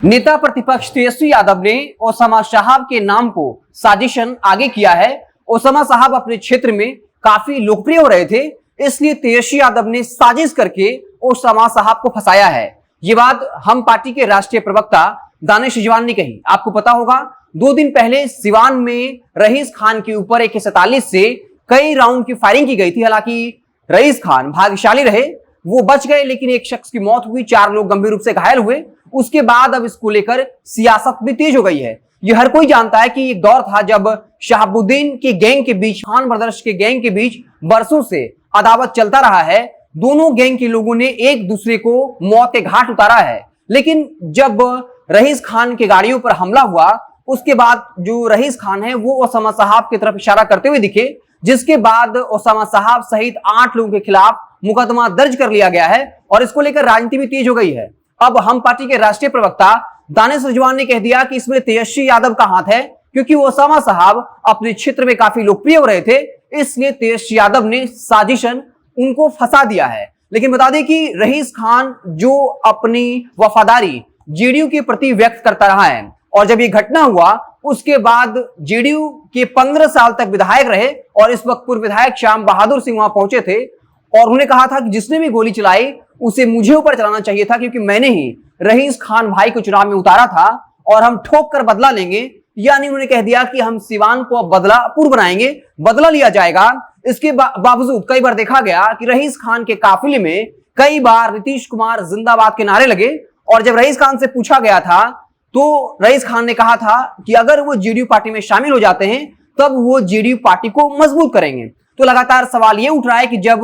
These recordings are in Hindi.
नेता प्रतिपक्ष तेजस्वी यादव ने ओसामा साहब के नाम को साजिशन आगे किया है। ओसामा साहब अपने क्षेत्र में काफी लोकप्रिय हो रहे थे, इसलिए तेजस्वी यादव ने साजिश करके ओसामा साहब को फंसाया है। ये बात हम पार्टी के राष्ट्रीय प्रवक्ता दानिश रिजवान ने कही। आपको पता होगा 2 दिन पहले सिवान में रईस खान के ऊपर AK-47 से कई राउंड की फायरिंग की गई थी। हालांकि रईस खान भाग्यशाली रहे, वो बच गए, लेकिन एक शख्स की मौत हुई, 4 लोग गंभीर रूप से घायल हुए। उसके बाद अब इसको लेकर सियासत भी तेज हो गई है। ये हर कोई जानता है कि एक दौर था जब शहाबुद्दीन के गैंग के बीच, खान ब्रदर्स के गैंग के बीच बरसों से अदावत चलता रहा है। दोनों गैंग के लोगों ने एक दूसरे को मौत के घाट उतारा है। लेकिन जब रईस खान के गाड़ियों पर हमला हुआ, उसके बाद जो रईस खान है वो ओसामा साहब की तरफ इशारा करते हुए दिखे, जिसके बाद ओसामा साहब सहित 8 लोगों के खिलाफ मुकदमा दर्ज कर लिया गया है और इसको लेकर राजनीति भी तेज हो गई है। अब हम पार्टी के राष्ट्रीय प्रवक्ता दानिश रिजवान ने कह दिया कि इसमें तेजस्वी यादव का हाथ है, क्योंकि ओसामा साहब अपने क्षेत्र में काफी लोकप्रिय हो रहे थे, इसलिए तेजस्वी यादव ने साजिशन उनको फंसा दिया है। लेकिन बता दें कि रईस खान जो अपनी वफादारी जेडीयू के प्रति व्यक्त करता रहा है, और जब ये घटना हुआ उसके बाद जेडीयू के 15 साल तक विधायक रहे और इस वक्त पूर्व विधायक श्याम बहादुर सिंह वहां पहुंचे थे और उन्होंने कहा था कि जिसने भी गोली चलाई उसे मुझे ऊपर चलाना चाहिए था, क्योंकि मैंने ही रईस खान भाई को चुनाव में उतारा था और हम ठोक कर बदला लेंगे। यानी उन्होंने कह दिया कि हम सिवान को अब बदलापुर बनाएंगे, बदला लिया जाएगा। इसके बावजूद कई बार देखा गया कि रईस खान के काफिले में कई बार नीतीश कुमार जिंदाबाद के नारे लगे, और जब रईस खान से पूछा गया था तो रईस खान ने कहा था कि अगर वो जेडीयू पार्टी में शामिल हो जाते हैं तब वो जेडीयू पार्टी को मजबूत करेंगे। तो लगातार सवाल ये उठ रहा है कि जब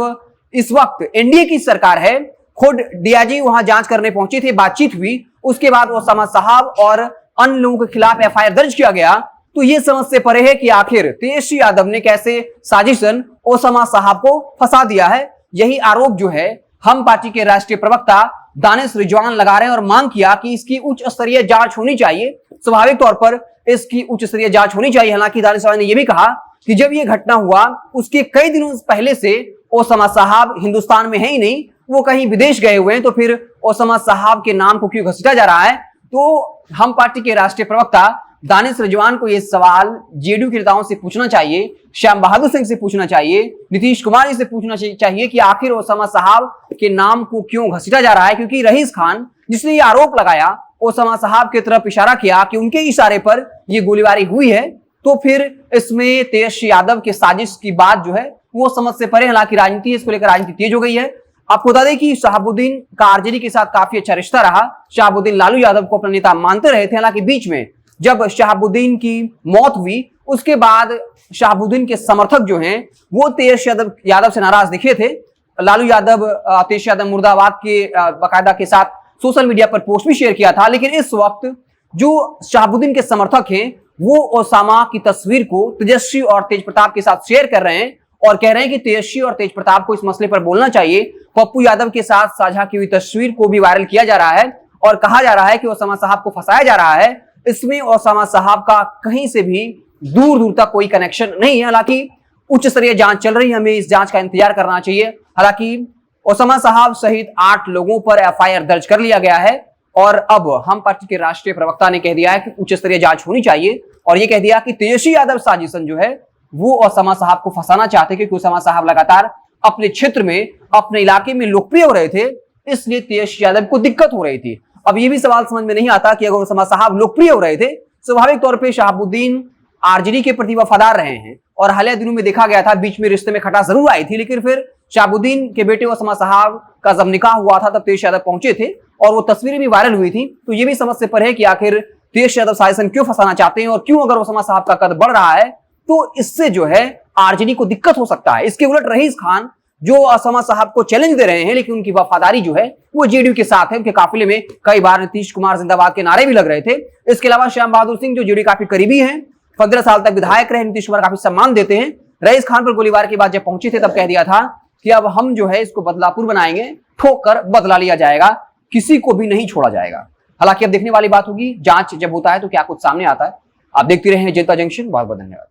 इस वक्त एनडीए की सरकार है, खुद डीआईजी वहां जांच करने पहुंचे थे, बातचीत हुई, उसके बाद ओसामा साहब और अन्य लोगों के खिलाफ एफआईआर दर्ज किया गया, तो ये समझ से परे है कि आखिर तेजस्वी यादव ने कैसे साजिशन ओसामा साहब को फंसा दिया है। यही आरोप जो है हम पार्टी के राष्ट्रीय प्रवक्ता दानिश रिजवान लगा रहे हैं और मांग किया कि इसकी उच्च स्तरीय जांच होनी चाहिए। स्वाभाविक तौर पर इसकी उच्च स्तरीय जांच होनी चाहिए। हालांकि दानिश रिजवान ने यह भी कहा कि जब यह घटना हुआ उसके कई दिनों पहले से ओसामा साहब हिंदुस्तान में है ही नहीं, वो कहीं विदेश गए हुए हैं, तो फिर ओसामा साहब के नाम को क्यों घसीटा जा रहा है। तो हम पार्टी के राष्ट्रीय प्रवक्ता दानिश रिजवान को यह सवाल जेडीयू के नेताओं से पूछना चाहिए, श्याम बहादुर सिंह से पूछना चाहिए, नीतीश कुमार जी से पूछना चाहिए कि आखिर ओसामा साहब के नाम को क्यों घसीटा जा रहा है। क्योंकि रईस खान जिसने ये आरोप लगाया, ओसामा साहब की तरफ इशारा किया कि उनके इशारे पर यह गोलीबारी हुई है, तो फिर इसमें तेजस्वी यादव के साजिश की बात जो है वो समझ से परे। हालांकि राजनीति, इसको लेकर राजनीति तेज हो गई है। आपको बता दें कि शहाबुद्दीन का आरजेडी के साथ काफी अच्छा रिश्ता रहा। शहाबुद्दीन लालू यादव को अपना नेता मानते रहे थे। हालांकि बीच में जब शहाबुद्दीन की मौत हुई उसके बाद शहाबुद्दीन के समर्थक जो हैं वो तेजस्वी यादव से नाराज दिखे थे। लालू यादव, तेजस्वी यादव मुर्दाबाद के बाकायदा के साथ सोशल मीडिया पर पोस्ट भी शेयर किया था। लेकिन इस वक्त जो शहाबुद्दीन के समर्थक हैं वो ओसामा की तस्वीर को तेजस्वी और तेज प्रताप के साथ शेयर कर रहे हैं और कह रहे हैं कि तेजस्वी और तेज प्रताप को इस मसले पर बोलना चाहिए। पप्पू यादव के साथ साझा की हुई तस्वीर को भी वायरल किया जा रहा है और कहा जा रहा है कि ओसामा साहब को फंसाया जा रहा है। इसमें ओसामा साहब का कहीं से भी दूर दूर तक कोई कनेक्शन नहीं है। हालांकि उच्च स्तरीय जांच चल रही है, हमें इस जांच का इंतजार करना चाहिए। हालांकि ओसामा साहब सहित 8 लोगों पर एफआईआर दर्ज कर लिया गया है और अब हम पार्टी के राष्ट्रीय प्रवक्ता ने कह दिया है कि उच्च स्तरीय जांच होनी चाहिए और यह कह दिया कि तेजस्वी यादव साजिशन जो है वो ओसामा साहब को फंसाना चाहते, क्योंकि ओसामा साहब लगातार अपने क्षेत्र में, अपने इलाके में लोकप्रिय हो रहे थे, इसलिए तेजस्वी यादव को दिक्कत हो रही थी। अब ये भी सवाल समझ में नहीं आता कि अगर ओसामा साहब लोकप्रिय हो रहे थे, स्वाभाविक तौर पे शहाबुद्दीन आरजेडी के प्रति वफादार रहे हैं और हालिया दिनों में देखा गया था बीच में रिश्ते में खटास जरूर आई थी, लेकिन फिर शहाबुद्दीन के बेटे ओसामा साहब का जब निकाह हुआ था तब तेजस्वी यादव पहुंचे थे और वो तस्वीरें भी वायरल हुई थी। तो ये भी समझ से परे है कि आखिर तेजस्वी यादव साजिशन क्यों फंसाना चाहते हैं और क्यों अगर ओसामा साहब का कद बढ़ रहा है तो इससे जो है आरजेडी को दिक्कत हो सकता है। इसके उलट रईस खान जो ओसामा साहब को चैलेंज दे रहे हैं, लेकिन उनकी वफादारी जो है वो जेडीयू के साथ है। उनके काफिले में कई बार नीतीश कुमार जिंदाबाद के नारे भी लग रहे थे। इसके अलावा श्याम बहादुर सिंह जो जेडीयू काफी करीबी हैं, 15 साल तक विधायक रहे, नीतीश कुमार काफी सम्मान देते हैं। रईस खान पर गोलीबार के बाद जब पहुंचे थे तब कह दिया था कि अब हम जो है इसको बदलापुर बनाएंगे, ठोक कर बदला लिया जाएगा, किसी को भी नहीं छोड़ा जाएगा। हालांकि अब देखने वाली बात होगी जांच जब होता है तो क्या कुछ सामने आता है। आप देखते रहे जनता जंक्शन। बहुत बहुत धन्यवाद।